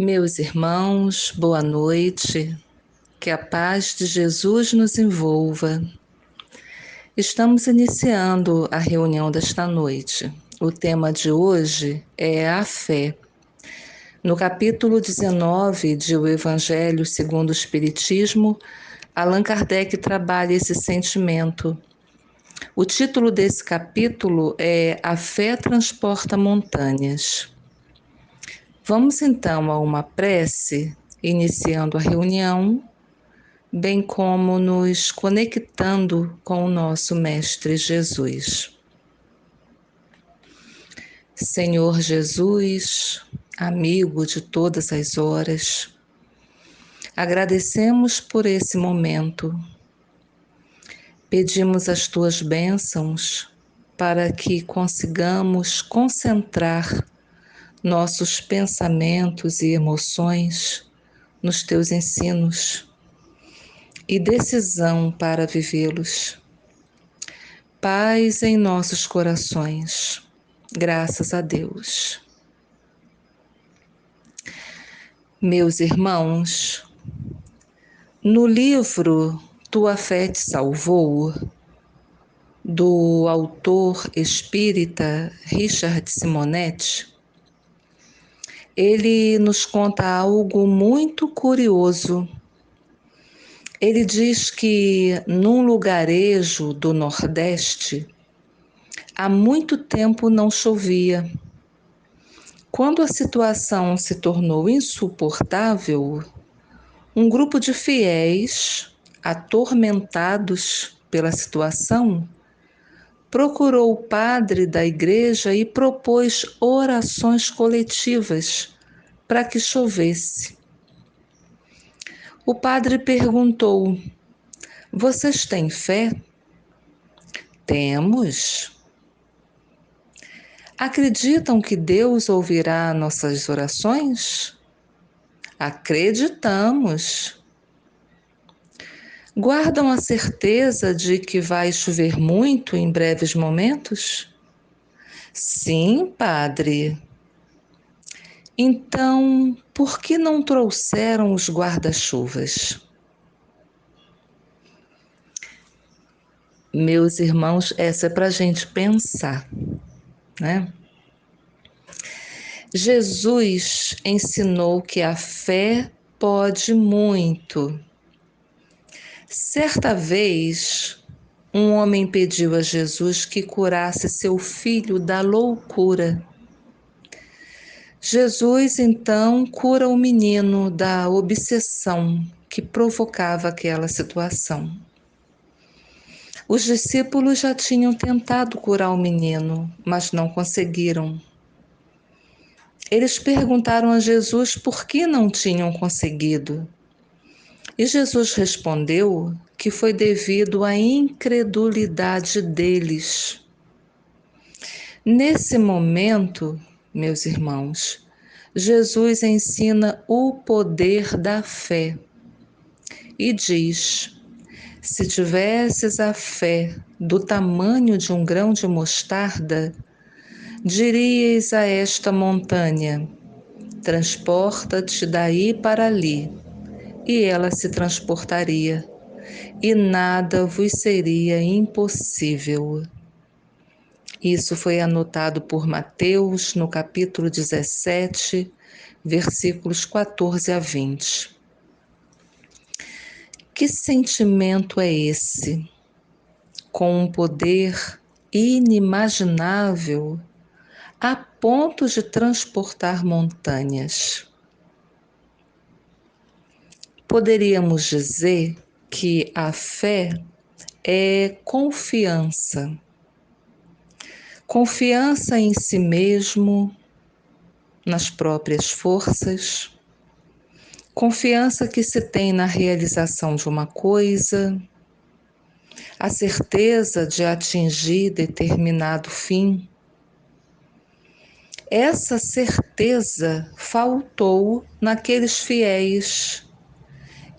Meus irmãos, boa noite, que a paz de Jesus nos envolva. Estamos iniciando a reunião desta noite. O tema de hoje é a fé. No capítulo 19 de O Evangelho segundo o Espiritismo, Allan Kardec trabalha esse sentimento. O título desse capítulo é A Fé Transporta Montanhas. Vamos então a uma prece, iniciando a reunião, bem como nos conectando com o nosso Mestre Jesus. Senhor Jesus, amigo de todas as horas, agradecemos por esse momento. Pedimos as tuas bênçãos para que consigamos concentrar nossos pensamentos e emoções nos teus ensinos e decisão para vivê-los. Paz em nossos corações, graças a Deus. Meus irmãos, no livro Tua Fé Te Salvou, do autor espírita Richard Simonetti, ele nos conta algo muito curioso. Ele diz que num lugarejo do Nordeste, há muito tempo não chovia. Quando a situação se tornou insuportável, um grupo de fiéis, atormentados pela situação, procurou o padre da igreja e propôs orações coletivas para que chovesse. O padre perguntou: "Vocês têm fé?" "Temos." "Acreditam que Deus ouvirá nossas orações?" "Acreditamos." "Guardam a certeza de que vai chover muito em breves momentos?" "Sim, padre." "Então, por que não trouxeram os guarda-chuvas?" Meus irmãos, essa é para a gente pensar, né? Jesus ensinou que a fé pode muito. Certa vez, um homem pediu a Jesus que curasse seu filho da loucura. Jesus, então, cura o menino da obsessão que provocava aquela situação. Os discípulos já tinham tentado curar o menino, mas não conseguiram. Eles perguntaram a Jesus por que não tinham conseguido. E Jesus respondeu que foi devido à incredulidade deles. Nesse momento, meus irmãos, Jesus ensina o poder da fé e diz: se tivesses a fé do tamanho de um grão de mostarda, diríeis a esta montanha: transporta-te daí para ali, e ela se transportaria, e nada vos seria impossível. Isso foi anotado por Mateus no capítulo 17, versículos 14 a 20. Que sentimento é esse? Com um poder inimaginável a ponto de transportar montanhas. Poderíamos dizer que a fé é confiança. Confiança em si mesmo, nas próprias forças, confiança que se tem na realização de uma coisa, a certeza de atingir determinado fim. Essa certeza faltou naqueles fiéis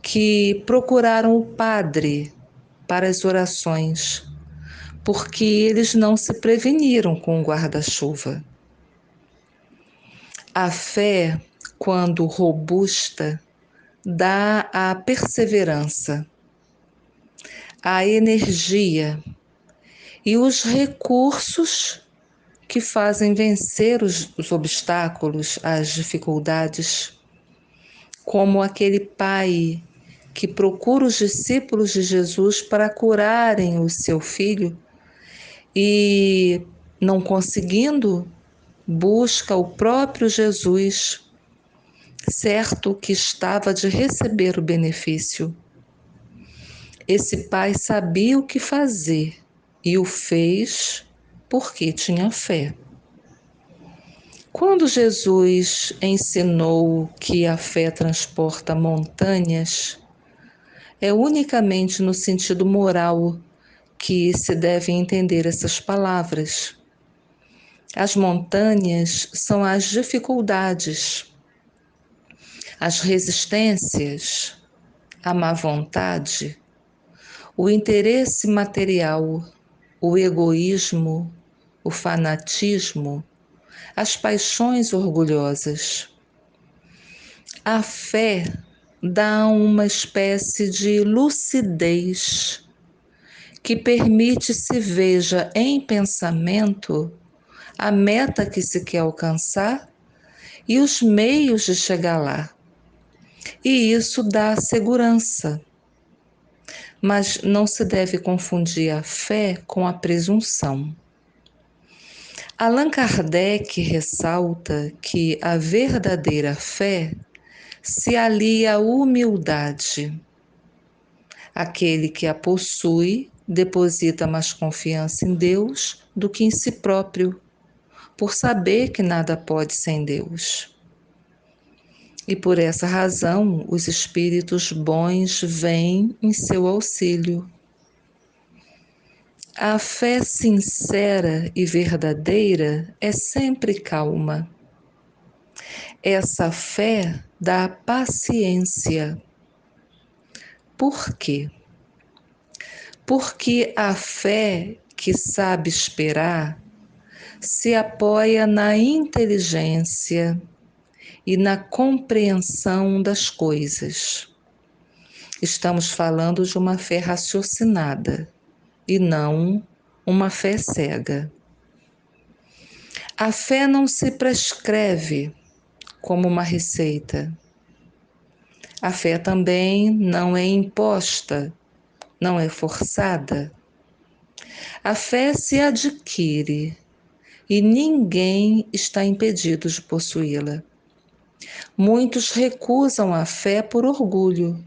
que procuraram o padre para as orações, porque eles não se preveniram com o guarda-chuva. A fé quando robusta, dá a perseverança, a energia e os recursos que fazem vencer os obstáculos, as dificuldades, como aquele pai que procura os discípulos de Jesus para curarem o seu filho e, não conseguindo, busca o próprio Jesus, certo que estava de receber o benefício. Esse pai sabia o que fazer e o fez porque tinha fé. Quando Jesus ensinou que a fé transporta montanhas, é unicamente no sentido moral que se devem entender essas palavras. As montanhas são as dificuldades, as resistências, a má vontade, o interesse material, o egoísmo, o fanatismo, as paixões orgulhosas. A fé dá uma espécie de lucidez que permite se veja em pensamento a meta que se quer alcançar e os meios de chegar lá. E isso dá segurança. Mas não se deve confundir a fé com a presunção. Allan Kardec ressalta que a verdadeira fé se alia à humildade. Aquele que a possui deposita mais confiança em Deus do que em si próprio, por saber que nada pode sem Deus. E por essa razão, os espíritos bons vêm em seu auxílio. A fé sincera e verdadeira é sempre calma. Essa fé dá paciência. Por quê? Porque a fé que sabe esperar se apoia na inteligência e na compreensão das coisas. Estamos falando de uma fé raciocinada e não uma fé cega. A fé não se prescreve como uma receita. A fé também não é imposta, não é forçada. A fé se adquire e ninguém está impedido de possuí-la. Muitos recusam a fé por orgulho.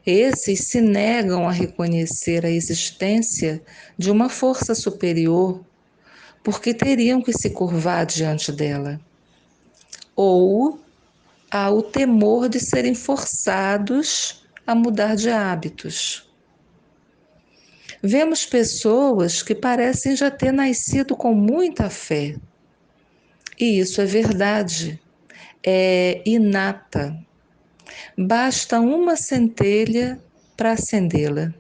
Esses se negam a reconhecer a existência de uma força superior, porque teriam que se curvar diante dela. Ou há o temor de serem forçados a mudar de hábitos. Vemos pessoas que parecem já ter nascido com muita fé. E isso é verdade, é inata. Basta uma centelha para acendê-la.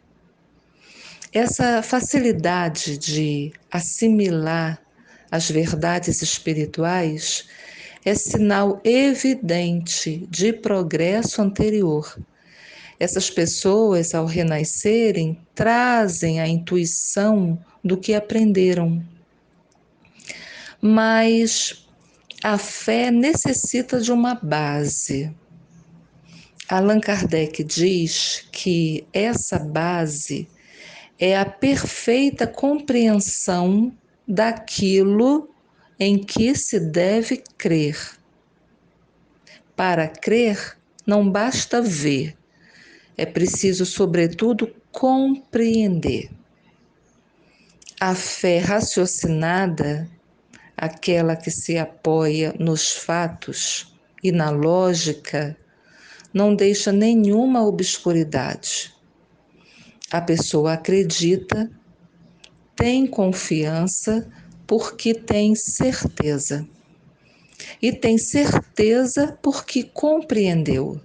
Essa facilidade de assimilar as verdades espirituais é sinal evidente de progresso anterior. Essas pessoas, ao renascerem, trazem a intuição do que aprenderam. Mas a fé necessita de uma base. Allan Kardec diz que essa base é a perfeita compreensão daquilo em que se deve crer. Para crer, não basta ver, é preciso, sobretudo, compreender. A fé raciocinada, aquela que se apoia nos fatos e na lógica, não deixa nenhuma obscuridade. A pessoa acredita, tem confiança porque tem certeza. E tem certeza porque compreendeu.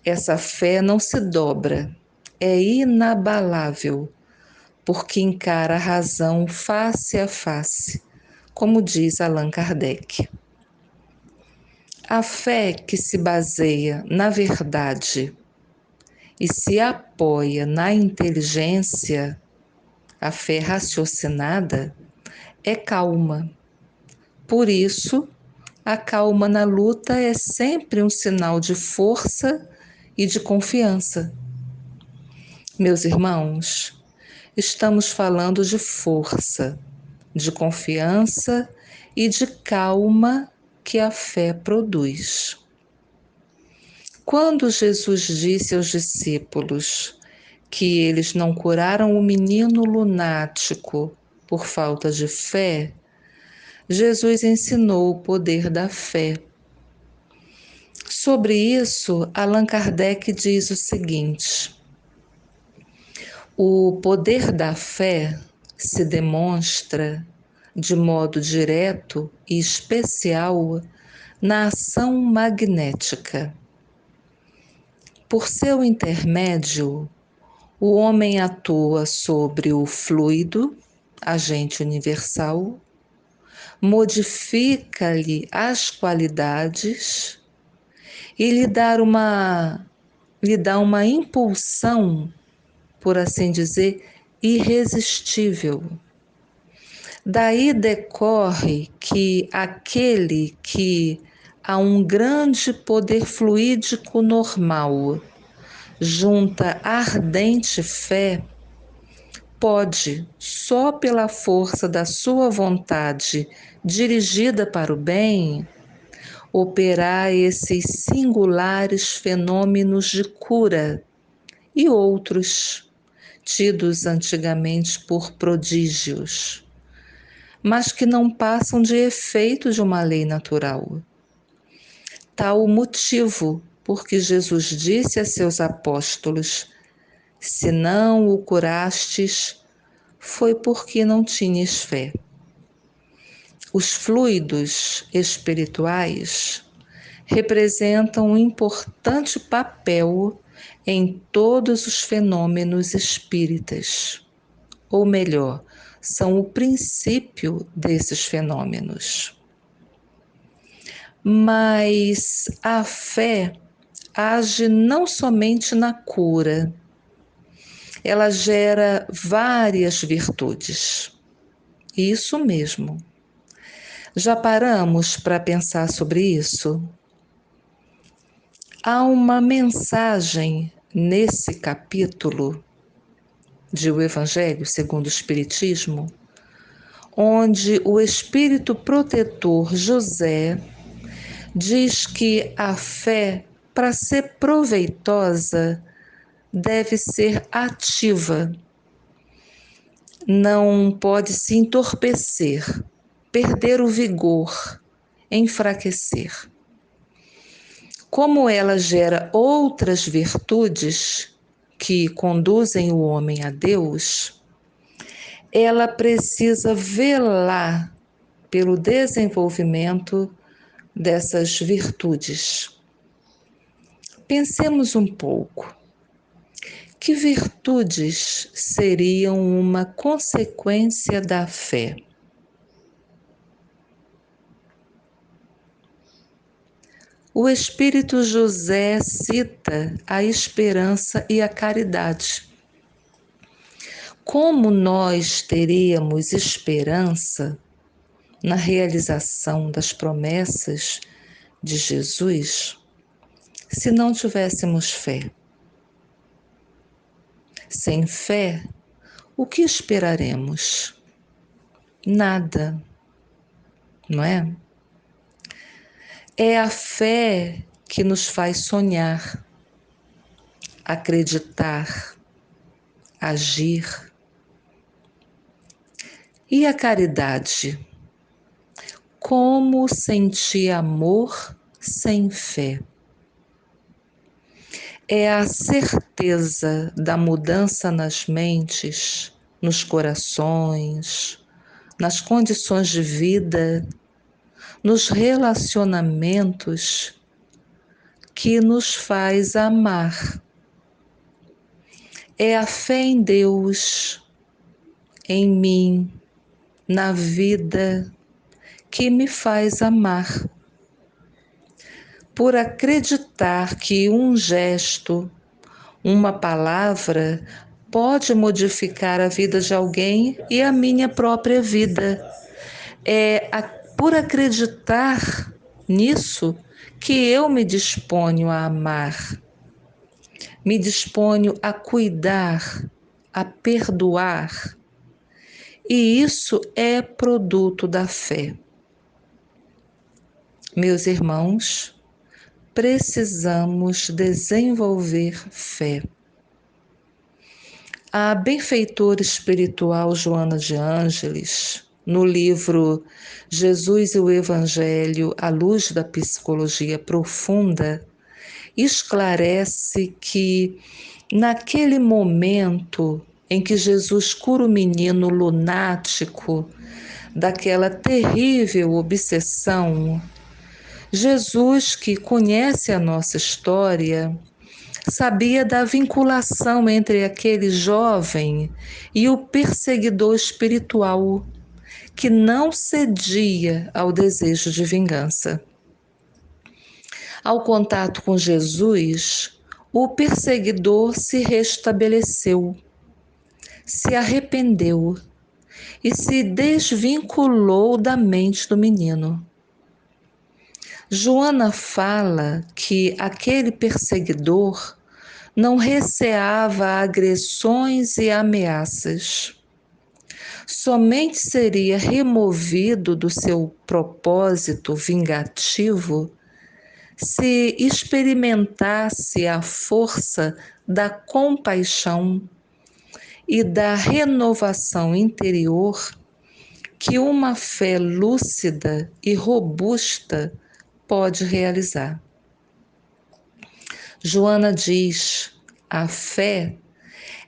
Essa fé não se dobra, é inabalável, porque encara a razão face a face, como diz Allan Kardec. A fé que se baseia na verdade e se apoia na inteligência, a fé raciocinada, é calma. Por isso, a calma na luta é sempre um sinal de força e de confiança. Meus irmãos, estamos falando de força, de confiança e de calma que a fé produz. Quando Jesus disse aos discípulos que eles não curaram o menino lunático por falta de fé, Jesus ensinou o poder da fé. Sobre isso, Allan Kardec diz o seguinte: o poder da fé se demonstra de modo direto e especial na ação magnética. Por seu intermédio, o homem atua sobre o fluido, agente universal, modifica-lhe as qualidades e lhe dá uma impulsão, por assim dizer, irresistível. Daí decorre que aquele que a um grande poder fluídico normal junta ardente fé, pode, só pela força da sua vontade dirigida para o bem, operar esses singulares fenômenos de cura e outros, tidos antigamente por prodígios, mas que não passam de efeito de uma lei natural. Tal o motivo por que Jesus disse a seus apóstolos: se não o curastes, foi porque não tinhas fé. Os fluidos espirituais representam um importante papel em todos os fenômenos espíritas, ou melhor, são o princípio desses fenômenos. Mas a fé age não somente na cura, ela gera várias virtudes. Isso mesmo. Já paramos para pensar sobre isso? Há uma mensagem nesse capítulo de O Evangelho segundo o Espiritismo, onde o espírito protetor José diz que a fé, para ser proveitosa, deve ser ativa, não pode se entorpecer, perder o vigor, enfraquecer. Como ela gera outras virtudes que conduzem o homem a Deus, ela precisa velar pelo desenvolvimento dessas virtudes. Pensemos um pouco. Que virtudes seriam uma consequência da fé? O Espírito José cita a esperança e a caridade. Como nós teríamos esperança na realização das promessas de Jesus se não tivéssemos fé? Sem fé, o que esperaremos? Nada, não é? É a fé que nos faz sonhar, acreditar, agir. E a caridade? Como sentir amor sem fé? É a certeza da mudança nas mentes, nos corações, nas condições de vida, nos relacionamentos que nos faz amar. É a fé em Deus, em mim, na vida, que me faz amar. por acreditar que um gesto, uma palavra, pode modificar a vida de alguém e a minha própria vida. Por acreditar nisso que eu me disponho a amar, me disponho a cuidar, a perdoar. E isso é produto da fé. Meus irmãos, precisamos desenvolver fé. A benfeitora espiritual Joana de Ângeles, no livro Jesus e o Evangelho à Luz da Psicologia Profunda, esclarece que, naquele momento em que Jesus cura o menino lunático daquela terrível obsessão, Jesus, que conhece a nossa história, sabia da vinculação entre aquele jovem e o perseguidor espiritual, que não cedia ao desejo de vingança. Ao contato com Jesus, o perseguidor se restabeleceu, se arrependeu e se desvinculou da mente do menino. Joana fala que aquele perseguidor não receava agressões e ameaças. Somente seria removido do seu propósito vingativo se experimentasse a força da compaixão e da renovação interior que uma fé lúcida e robusta pode realizar. Joana diz: a fé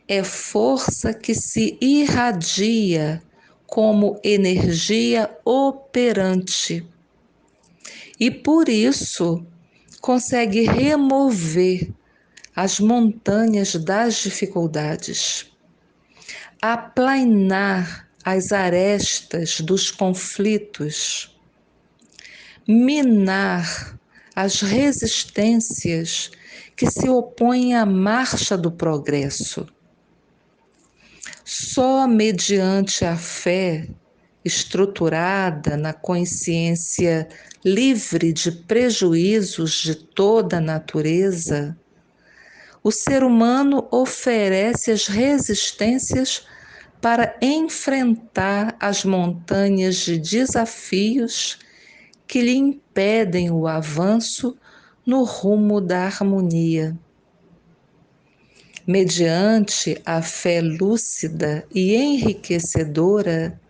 é força que se irradia como energia operante e, por isso, consegue remover as montanhas das dificuldades, aplainar as arestas dos conflitos, minar as resistências que se opõem à marcha do progresso. Só mediante a fé, estruturada na consciência livre de prejuízos de toda a natureza, o ser humano oferece as resistências para enfrentar as montanhas de desafios que lhe impedem o avanço no rumo da harmonia. Mediante a fé lúcida e enriquecedora,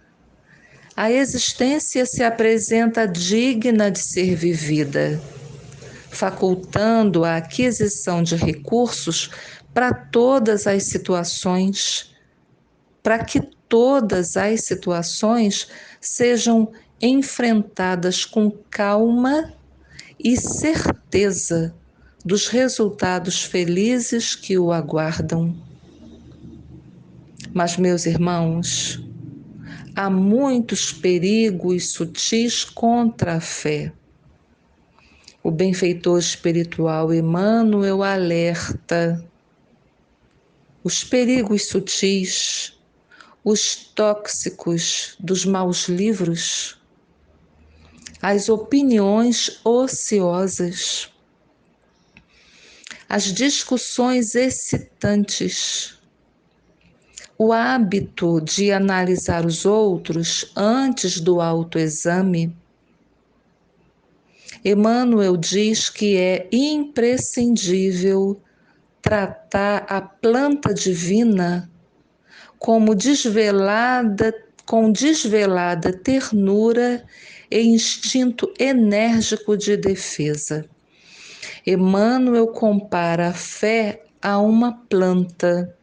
a existência se apresenta digna de ser vivida, facultando a aquisição de recursos para todas as situações, para que todas as situações sejam enfrentadas com calma e certeza dos resultados felizes que o aguardam. Mas, meus irmãos, há muitos perigos sutis contra a fé. O benfeitor espiritual Emmanuel alerta: os perigos sutis, os tóxicos dos maus livros, as opiniões ociosas, as discussões excitantes, o hábito de analisar os outros antes do autoexame. Emmanuel diz que é imprescindível tratar a planta divina com desvelada ternura e instinto enérgico de defesa. Emmanuel compara a fé a uma planta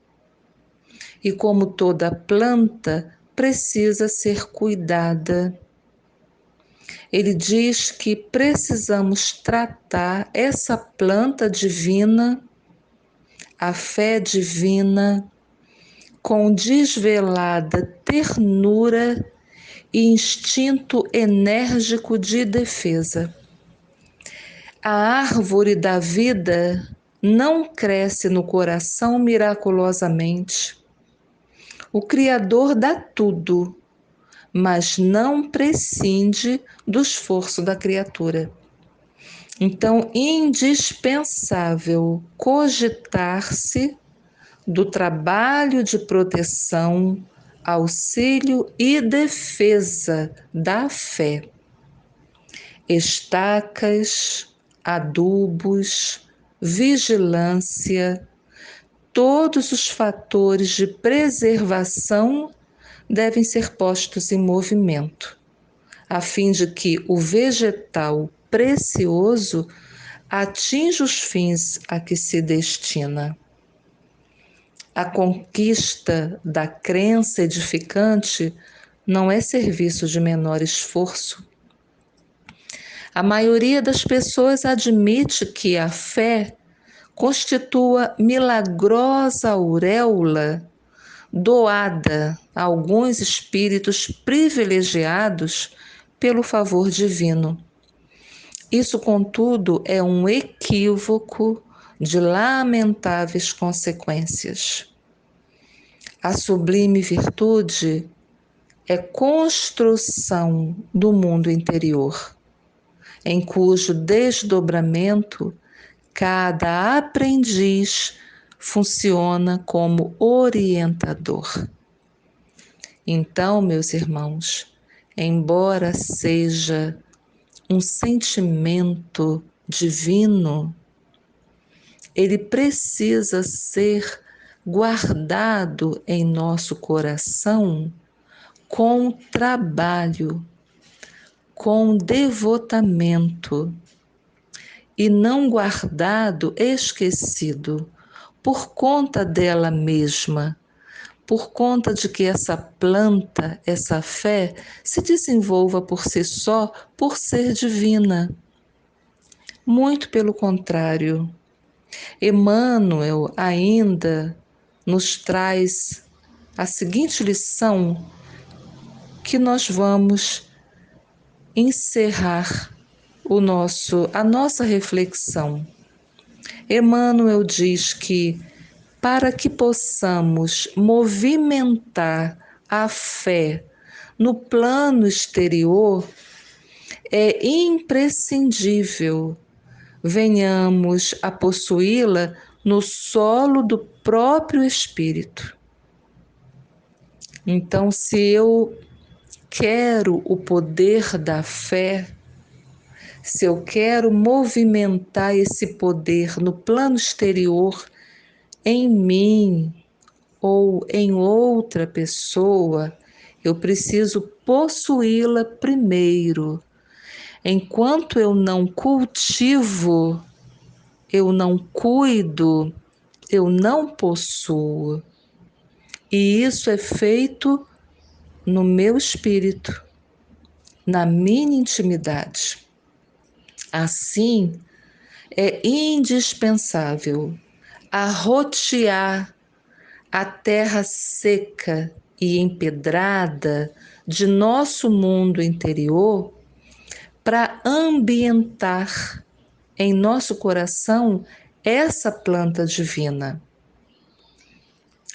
e, como toda planta, precisa ser cuidada. Ele diz que precisamos tratar essa planta divina, a fé divina, com desvelada ternura e instinto enérgico de defesa. A árvore da vida não cresce no coração miraculosamente. O Criador dá tudo, mas não prescinde do esforço da criatura. Então, indispensável cogitar-se do trabalho de proteção, auxílio e defesa da fé. Estacas, adubos, vigilância, todos os fatores de preservação devem ser postos em movimento, a fim de que o vegetal precioso atinja os fins a que se destina. A conquista da crença edificante não é serviço de menor esforço. A maioria das pessoas admite que a fé constitua milagrosa auréola doada a alguns espíritos privilegiados pelo favor divino. Isso, contudo, é um equívoco de lamentáveis consequências. A sublime virtude é construção do mundo interior, em cujo desdobramento cada aprendiz funciona como orientador. Então, meus irmãos, embora seja um sentimento divino, ele precisa ser guardado em nosso coração com trabalho, com devotamento, e não guardado esquecido por conta dela mesma, por conta de que essa planta, essa fé, se desenvolva por si só, por ser divina. Muito pelo contrário. Emmanuel ainda nos traz a seguinte lição que nós vamos encerrar a nossa reflexão. Emmanuel diz que para que possamos movimentar a fé no plano exterior, é imprescindível venhamos a possuí-la no solo do próprio espírito. Então, se eu quero o poder da fé, se eu quero movimentar esse poder no plano exterior, em mim ou em outra pessoa, eu preciso possuí-la primeiro. Enquanto eu não cultivo, eu não cuido, eu não possuo. E isso é feito no meu espírito, na minha intimidade. Assim, é indispensável arrotear a terra seca e empedrada de nosso mundo interior para ambientar em nosso coração essa planta divina.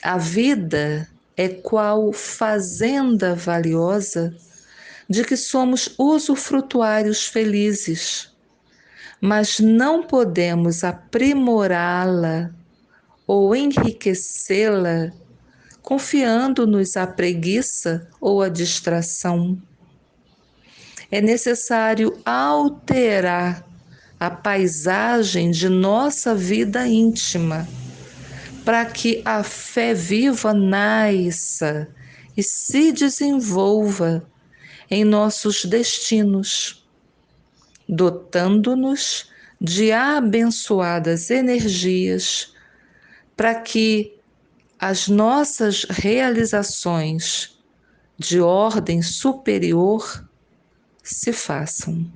A vida é qual fazenda valiosa de que somos usufrutuários felizes, mas não podemos aprimorá-la ou enriquecê-la confiando-nos à preguiça ou à distração. É necessário alterar a paisagem de nossa vida íntima para que a fé viva nasça e se desenvolva em nossos destinos, dotando-nos de abençoadas energias para que as nossas realizações de ordem superior se façam.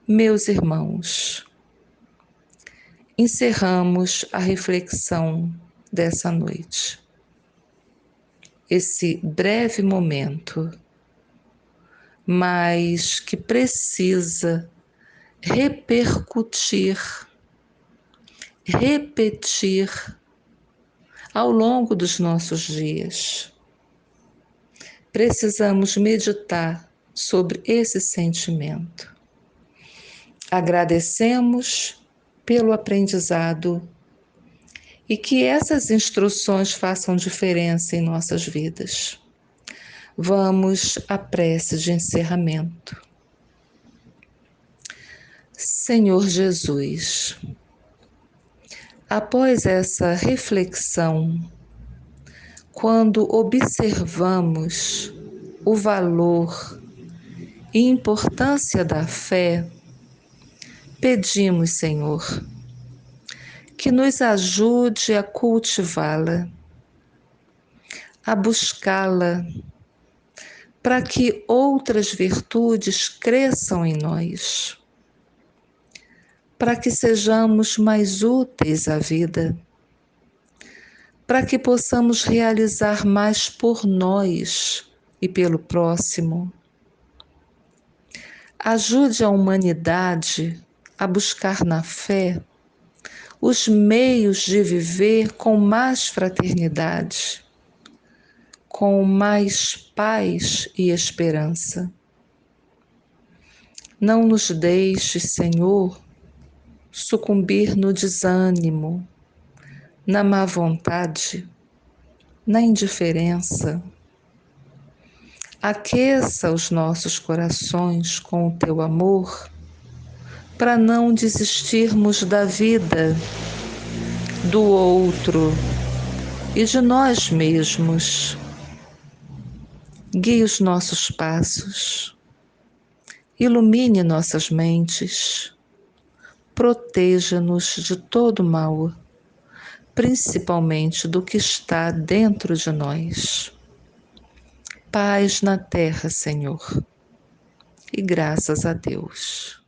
Meus irmãos, encerramos a reflexão dessa noite. Esse breve momento, mas que precisa repercutir, repetir ao longo dos nossos dias. Precisamos meditar sobre esse sentimento. Agradecemos pelo aprendizado e que essas instruções façam diferença em nossas vidas. Vamos à prece de encerramento. Senhor Jesus, após essa reflexão, quando observamos o valor e importância da fé, pedimos, Senhor, que nos ajude a cultivá-la, a buscá-la, para que outras virtudes cresçam em nós, para que sejamos mais úteis à vida, para que possamos realizar mais por nós e pelo próximo. Ajude a humanidade a buscar na fé os meios de viver com mais fraternidade, com mais paz e esperança. Não nos deixe, Senhor, sucumbir no desânimo, na má vontade, na indiferença. Aqueça os nossos corações com o teu amor, para não desistirmos da vida, do outro e de nós mesmos. Guie os nossos passos, ilumine nossas mentes, proteja-nos de todo mal, principalmente do que está dentro de nós. Paz na terra, Senhor, e graças a Deus.